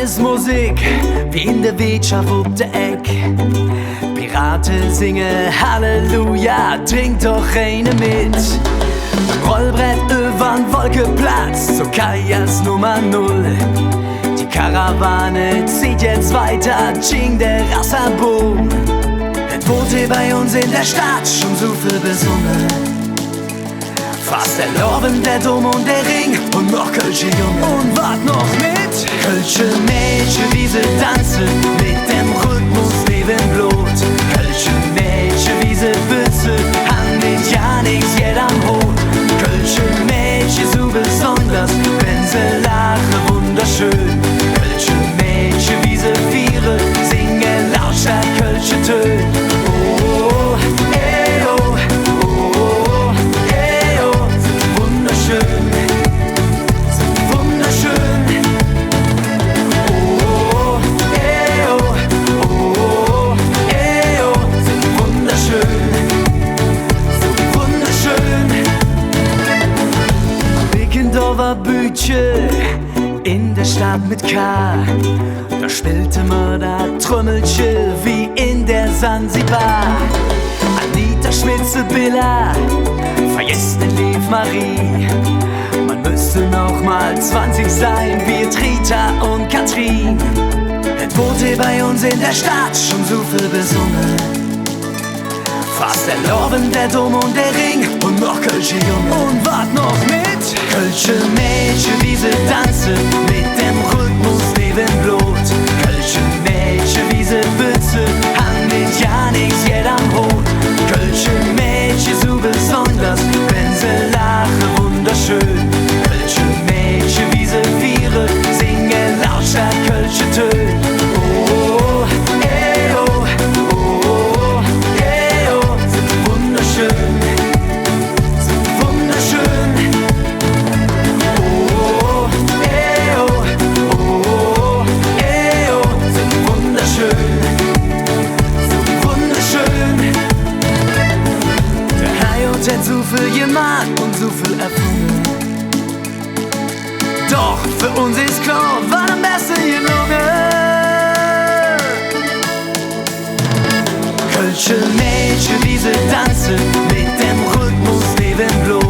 ist Musik, wie in der Wirtschaft auf der Eck. Piraten singen Halleluja, trink doch eine mit. Rollbrett übern Wolkeplatz, so Kajas Nummer 0. Die Karawane zieht jetzt weiter, Ching der Rassaboom. Es wurde bei uns in der Stadt schon so viel besungen. Fast der Lorben, der Dom und der Ring und noch Kölsche Junge. Und wart noch mit Kölsche Mädchen, wie sie tanzen, mit dem Rhythmus neben Blut. Kölsche Mädchen, wie sie Bütze, haben mit ja nix jeder am Hut. Kölsche Mädchen, so besonders, wenn sie lachen, wunderschön. Kölsche Mädchen, wie sie viere, singen lauter Kölsche Töne. Oh, ey, oh, oh, ey, oh, so wunderschön, so wunderschön. Oh, ey, oh, oh, ey, oh, so wunderschön, so wunderschön. Bickendorfer Bütche in der Stadt mit K. Da spielte man da Trommelche wie in der Sansibar. Anita Schmitze-Billa, vergesst den Lief Marie. Man müsste noch mal 20 sein wie Rita und Katrin. Es wurde bei uns in der Stadt schon so viel besungen. Fast der Lorben, der Dom und der Ring und noch Kölsche Junge. Und wart noch mit Kölsche Mädchen, wie sie tanzen, mit dem Rhythmus neben Blut. Kölsche Mädchen, wie sie Bütze, haben mit ja nix jeder am Hut. Kölsche Mädchen, so besonders, wenn sie lachen, wunderschön. Kölsche Mädchen, wie sie viere, singen lauter Kölsche Töne. Oh, ey, oh, oh, ey, oh, so wunderschön, so wunderschön. Oh, ey, oh, oh, ey, oh, so wunderschön, so wunderschön. Der Herrgott hat so viel gemacht und so viel erfunden. Doch für uns ist klar, war am besten gelungen. Kölsche Mädchen, wie sie tanzen, mit dem Rhythmus neben Blut.